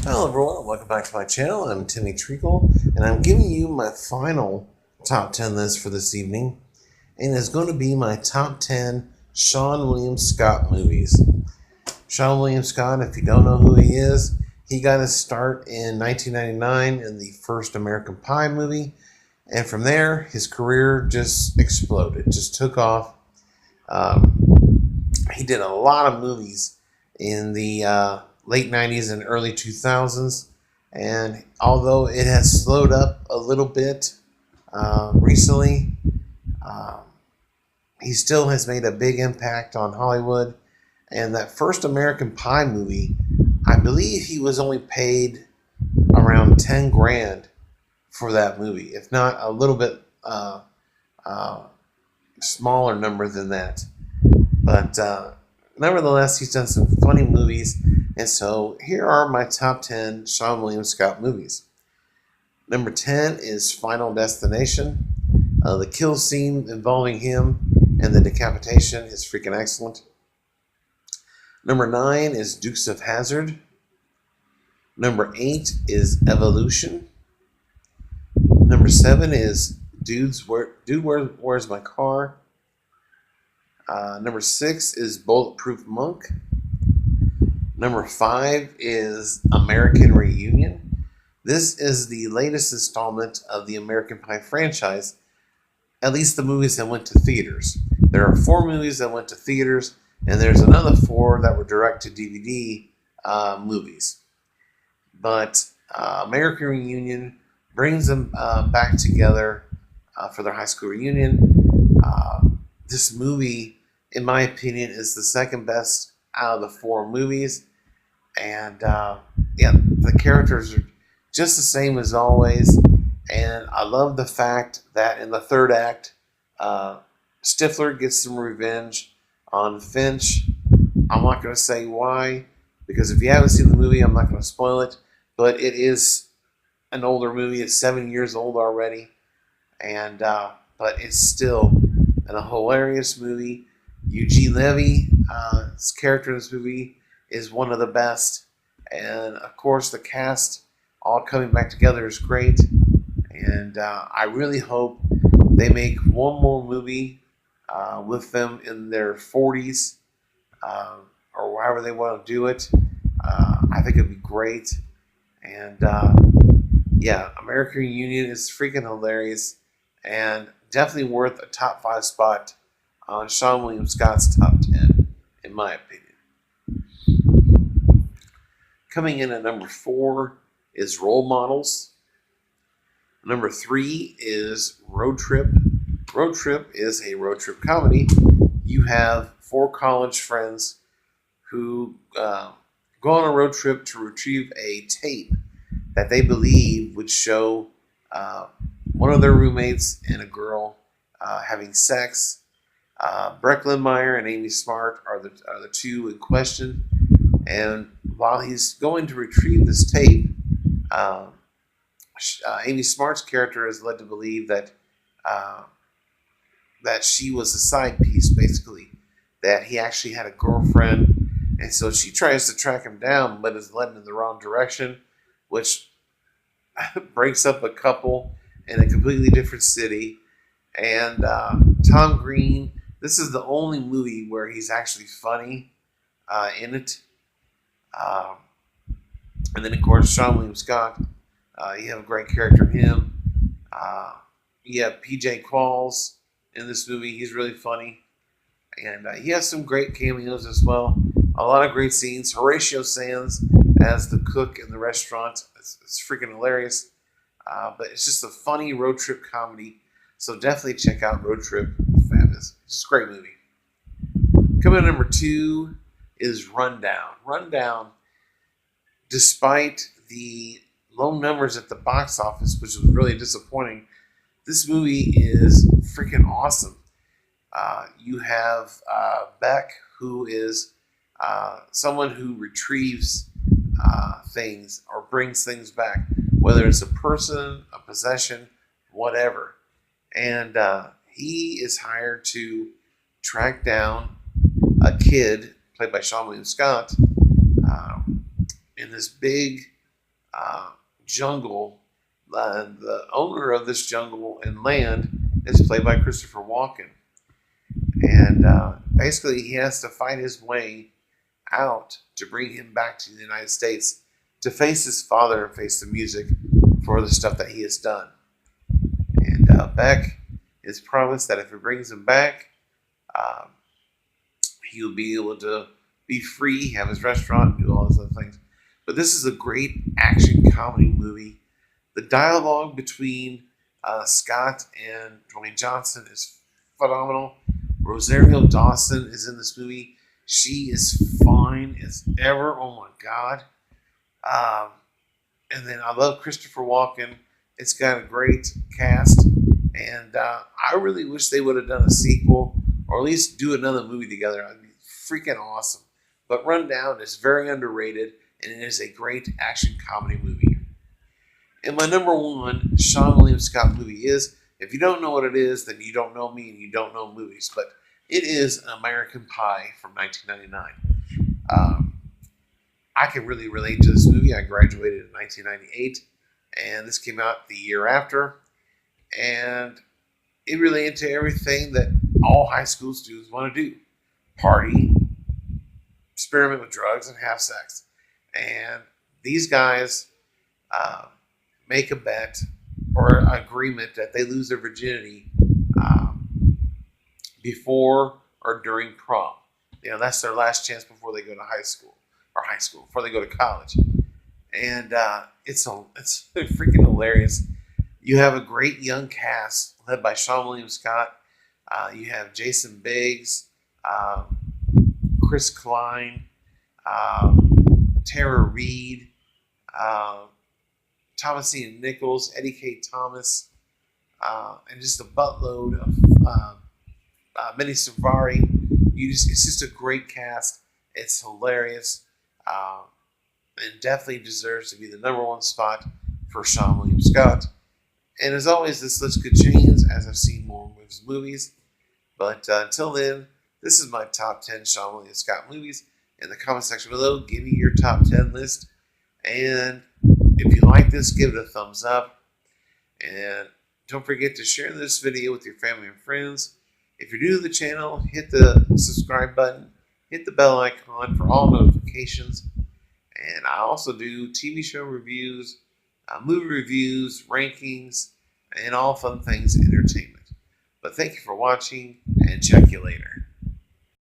Hello everyone, welcome back to my channel. I'm Timmy Treacle, and I'm giving you my final top 10 list for this evening, and it's going to be my top 10 Seann William Scott movies. Seann William Scott, if you don't know who he is, he got his start in 1999 in the first American Pie movie, and from there, his career just exploded, just took off. He did a lot of movies in the late 90s and early 2000s. And although it has slowed up a little bit recently, uh, he still has made a big impact on Hollywood. And that first American Pie movie, I believe he was only paid around 10 grand for that movie, if not a little bit uh, smaller number than that. But nevertheless, he's done some funny movies. And so here are my top 10 Seann William Scott movies. Number 10 is Final Destination. The kill scene involving him and the decapitation is freaking excellent. Number 9 is Dukes of Hazzard. Number 8 is Evolution. Number 7 is Dude, Where's My Car? Number 6 is Bulletproof Monk. Number 5 is American Reunion. This is the latest installment of the American Pie franchise, at least the movies that went to theaters. There are 4 movies that went to theaters, and there's another 4 that were direct to DVD movies. But American Reunion brings them back together for their high school reunion. This movie, in my opinion, is the second best out of the 4 movies. And the characters are just the same as always. And I love the fact that in the third act, Stifler gets some revenge on Finch. I'm not going to say why, because if you haven't seen the movie, I'm not going to spoil it. But it is an older movie. It's 7 years old already. And but it's still a hilarious movie. Eugene Levy, his character in this movie, is one of the best. And of course, the cast all coming back together is great. And I really hope they make one more movie with them in their 40s or however they want to do it. I think it'd be great. And American Reunion is freaking hilarious and definitely worth a top 5 spot on Seann William Scott's top 10, in my opinion. Coming in at number 4 is Role Models. Number 3 is Road Trip. Road Trip is a road trip comedy. You have 4 college friends who go on a road trip to retrieve a tape that they believe would show one of their roommates and a girl having sex. Breck Lindmeyer and Amy Smart are the 2 in question. And while he's going to retrieve this tape, Amy Smart's character is led to believe that she was a side piece, basically, that he actually had a girlfriend, and so she tries to track him down, but is led in the wrong direction, which breaks up a couple in a completely different city. And Tom Green, this is the only movie where he's actually funny in it. And then, of course, Seann William Scott. You have a great character in him. You have PJ Qualls in this movie. He's really funny. And he has some great cameos as well. A lot of great scenes. Horatio Sands as the cook in the restaurant. It's freaking hilarious. But it's just a funny road trip comedy. So definitely check out Road Trip. Fabulous. It's just a great movie. Coming in at number 2 is Rundown. Rundown, despite the low numbers at the box office, which was really disappointing, this movie is freaking awesome. You have Beck, who is someone who retrieves things or brings things back, whether it's a person, a possession, whatever. And he is hired to track down a kid played by Seann William Scott in this big jungle. The owner of this jungle and land is played by Christopher Walken. And basically, he has to fight his way out to bring him back to the United States to face his father and face the music for the stuff that he has done. And Beck is promised that if he brings him back, um, he'll be able to be free, have his restaurant, and do all those other things. But this is a great action comedy movie. The dialogue between Scott and Dwayne Johnson is phenomenal. Rosario Dawson is in this movie. She is fine as ever. Oh my God. Um, and then I love Christopher Walken. It's got a great cast. And I really wish they would have done a sequel or at least do another movie together. It'd be freaking awesome. But Rundown is very underrated and it is a great action comedy movie. And my number one Seann William Scott movie is, if you don't know what it is, then you don't know me and you don't know movies. But it is American Pie from 1999. I can really relate to this movie. I graduated in 1998, and this came out the year after. And it related to everything that all high school students want to do: party, experiment with drugs, and have sex. And these guys make a bet or an agreement that they lose their virginity before or during prom. You know, that's their last chance before they go to high school, before they go to college. And it's freaking hilarious. You have a great young cast led by Seann William Scott. You have Jason Biggs, Chris Klein, Tara Reid, Thomasine Nichols, Eddie K. Thomas, and just a buttload of Mini Savari. It's just a great cast. It's hilarious, and definitely deserves to be the number one spot for Seann William Scott. And as always, this list could change as I've seen more of his movies. But until then, this is my top 10 Seann William Scott movies. In the comment section below, give me your top 10 list. And if you like this, give it a thumbs up. And don't forget to share this video with your family and friends. If you're new to the channel, hit the subscribe button. Hit the bell icon for all notifications. And I also do TV show reviews, movie reviews, rankings, and all fun things entertainment. But thank you for watching, and check you later.